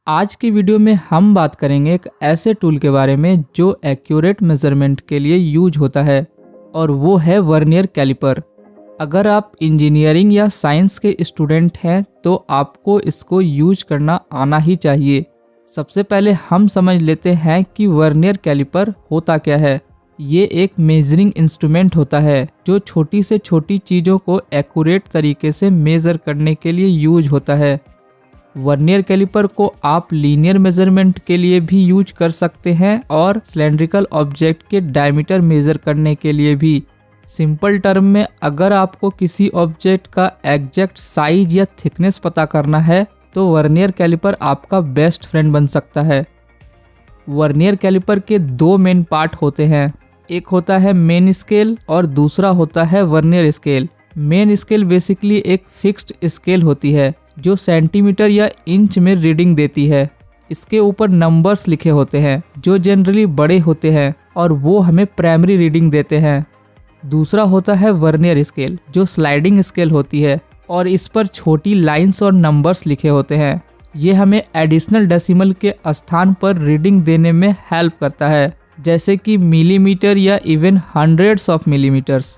आज की वीडियो में हम बात करेंगे एक ऐसे टूल के बारे में जो एक्यूरेट मेजरमेंट के लिए यूज होता है और वो है वर्नियर कैलिपर। अगर आप इंजीनियरिंग या साइंस के स्टूडेंट हैं तो आपको इसको यूज करना आना ही चाहिए। सबसे पहले हम समझ लेते हैं कि वर्नियर कैलिपर होता क्या है। ये एक मेजरिंग इंस्ट्रूमेंट होता है जो छोटी से छोटी चीज़ों को एक्यूरेट तरीके से मेज़र करने के लिए यूज होता है। वर्नियर कैलिपर को आप लीनियर मेजरमेंट के लिए भी यूज कर सकते हैं और सिलेंड्रिकल ऑब्जेक्ट के डायमीटर मेजर करने के लिए भी। सिंपल टर्म में अगर आपको किसी ऑब्जेक्ट का एग्जैक्ट साइज या थिकनेस पता करना है तो वर्नियर कैलिपर आपका बेस्ट फ्रेंड बन सकता है। वर्नियर कैलिपर के दो मेन पार्ट होते हैं, एक होता है मेन स्केल और दूसरा होता है vernier scale. Main scale basically एक फिक्स्ड स्केल होती है जो सेंटीमीटर या इंच में रीडिंग देती है। इसके ऊपर नंबर्स लिखे होते हैं जो जनरली बड़े होते हैं और वो हमें प्राइमरी रीडिंग देते हैं। दूसरा होता है वर्नियर स्केल जो स्लाइडिंग स्केल होती है और इस पर छोटी लाइंस और नंबर्स लिखे होते हैं। ये हमें एडिशनल डेसिमल के स्थान पर रीडिंग देने में हेल्प करता है, जैसे कि मिलीमीटर या even hundreds of millimetres.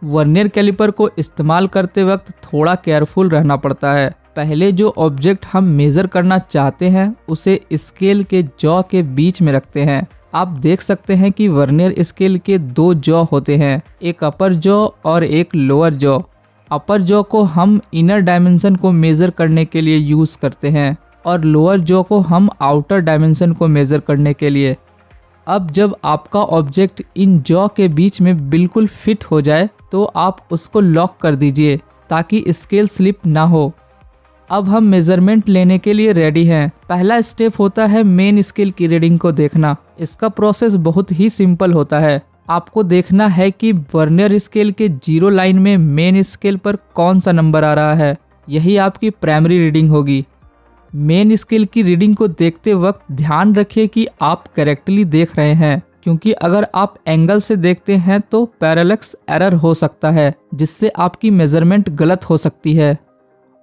Vernier calliper को इस्तेमाल करते वक्त थोड़ा केयरफुल रहना पड़ता है। पहले जो ऑब्जेक्ट हम मेज़र करना चाहते हैं उसे स्केल के जॉ के बीच में रखते हैं। आप देख सकते हैं कि वर्नियर स्केल के दो जॉ होते हैं, एक अपर जॉ और एक लोअर जॉ। अपर जॉ को हम इनर डायमेंशन को मेज़र करने के लिए यूज़ करते हैं और लोअर जॉ को हम आउटर डायमेंशन को मेज़र करने के लिए। अब जब आपका ऑब्जेक्ट इन जॉ के बीच में बिल्कुल फिट हो जाए तो आप उसको लॉक कर दीजिए ताकि स्केल स्लिप ना हो। अब हम मेजरमेंट लेने के लिए रेडी हैं। पहला स्टेप होता है मेन स्केल की रीडिंग को देखना। इसका प्रोसेस बहुत ही सिंपल होता है। आपको देखना है कि वर्नियर स्केल के जीरो लाइन में मेन स्केल पर कौन सा नंबर आ रहा है, यही आपकी प्राइमरी रीडिंग होगी। मेन स्केल की रीडिंग को देखते वक्त ध्यान रखिए कि आप करेक्टली देख रहे हैं, क्योंकि अगर आप एंगल से देखते हैं तो पैरेलक्स एरर हो सकता है जिससे आपकी मेजरमेंट गलत हो सकती है।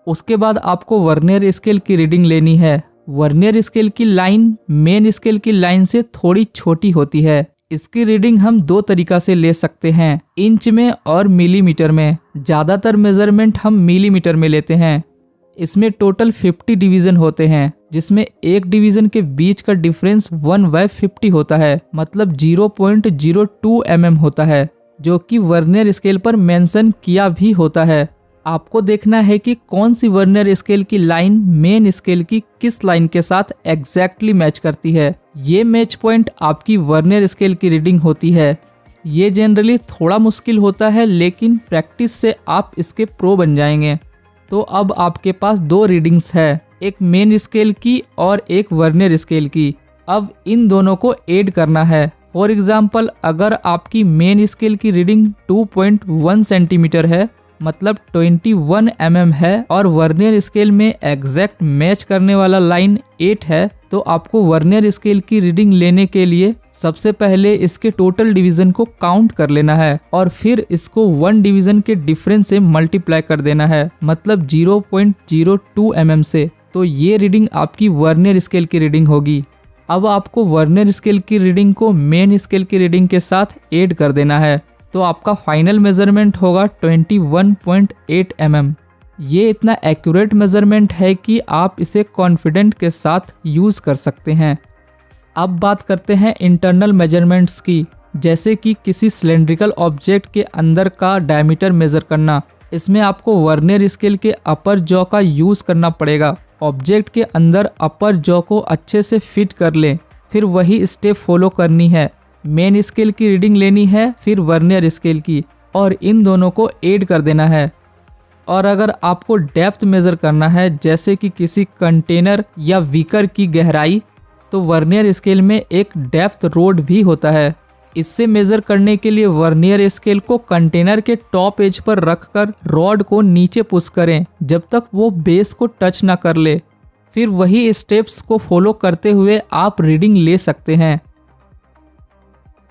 उसके बाद आपको वर्नियर स्केल की रीडिंग लेनी है। वर्नियर स्केल की लाइन मेन स्केल की लाइन से थोड़ी छोटी होती है। इसकी रीडिंग हम दो तरीका से ले सकते हैं, इंच में और मिलीमीटर में। ज़्यादातर मेजरमेंट हम मिलीमीटर में लेते हैं। इसमें टोटल 50 डिवीज़न होते हैं, जिसमें एक डिवीज़न के बीच का डिफरेंस 1/50 होता है, मतलब 0.02 mm होता है, जो कि वर्नियर स्केल पर मेंशन किया भी होता है। आपको देखना है कि कौन सी वर्नियर स्केल की लाइन मेन स्केल की किस लाइन के साथ एग्जैक्टली मैच करती है। ये मैच पॉइंट आपकी वर्नियर स्केल की रीडिंग होती है। ये जनरली थोड़ा मुश्किल होता है, लेकिन प्रैक्टिस से आप इसके प्रो बन जाएंगे। तो अब आपके पास दो रीडिंग्स है, एक मेन स्केल की और एक वर्नियर स्केल की। अब इन दोनों को ऐड करना है। फॉर एग्जाम्पल, अगर आपकी मेन स्केल की रीडिंग 2.1 सेंटीमीटर है, मतलब 21 mm है, और वर्नियर स्केल में एग्जैक्ट मैच करने वाला लाइन 8 है, तो आपको वर्नियर स्केल की रीडिंग लेने के लिए सबसे पहले इसके टोटल डिवीजन को काउंट कर लेना है और फिर इसको 1 डिवीजन के डिफरेंस से मल्टीप्लाई कर देना है, मतलब 0.02 mm से। तो ये रीडिंग आपकी वर्नियर स्केल की रीडिंग होगी। अब आपको वर्नियर स्केल की रीडिंग को मेन स्केल की रीडिंग के साथ ऐड कर देना है, तो आपका फाइनल मेजरमेंट होगा 21.8 mm। ये इतना एक्यूरेट मेजरमेंट है कि आप इसे कॉन्फिडेंट के साथ यूज़ कर सकते हैं। अब बात करते हैं इंटरनल मेजरमेंट्स की, जैसे कि किसी सिलेंड्रिकल ऑब्जेक्ट के अंदर का डायमीटर मेज़र करना। इसमें आपको वर्नियर स्केल के अपर जॉ का यूज़ करना पड़ेगा। ऑब्जेक्ट के अंदर अपर जॉ को अच्छे से फिट कर लें, फिर वही स्टेप फॉलो करनी है। मेन स्केल की रीडिंग लेनी है, फिर वर्नियर स्केल की, और इन दोनों को ऐड कर देना है। और अगर आपको डेप्थ मेज़र करना है, जैसे कि किसी कंटेनर या बीकर की गहराई, तो वर्नियर स्केल में एक डेप्थ रोड भी होता है। इससे मेज़र करने के लिए वर्नियर स्केल को कंटेनर के टॉप एज पर रखकर रॉड को नीचे पुश करें जब तक वो बेस को टच ना कर ले। फिर वही स्टेप्स को फॉलो करते हुए आप रीडिंग ले सकते हैं।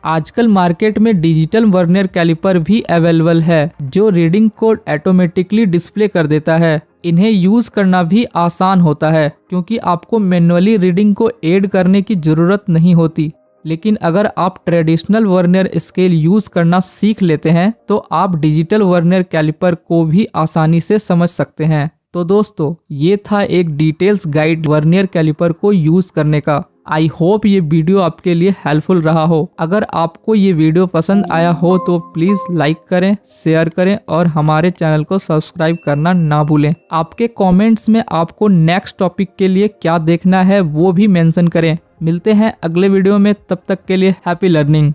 आजकल मार्केट में डिजिटल वर्नियर कैलिपर भी अवेलेबल है जो रीडिंग को ऑटोमेटिकली डिस्प्ले कर देता है। इन्हें यूज करना भी आसान होता है क्योंकि आपको मैन्युअली रीडिंग को ऐड करने की जरूरत नहीं होती। लेकिन अगर आप ट्रेडिशनल वर्नियर स्केल यूज करना सीख लेते हैं तो आप डिजिटल वर्नियर कैलिपर को भी आसानी से समझ सकते हैं। तो दोस्तों, ये था एक डिटेल्स गाइड वर्नियर कैलिपर को यूज करने का। आई होप ये वीडियो आपके लिए हेल्पफुल रहा हो। अगर आपको ये वीडियो पसंद आया हो तो प्लीज लाइक करें, शेयर करें और हमारे चैनल को सब्सक्राइब करना ना भूलें। आपके कमेंट्स में आपको नेक्स्ट टॉपिक के लिए क्या देखना है वो भी मेंशन करें। मिलते हैं अगले वीडियो में, तब तक के लिए हैप्पी लर्निंग।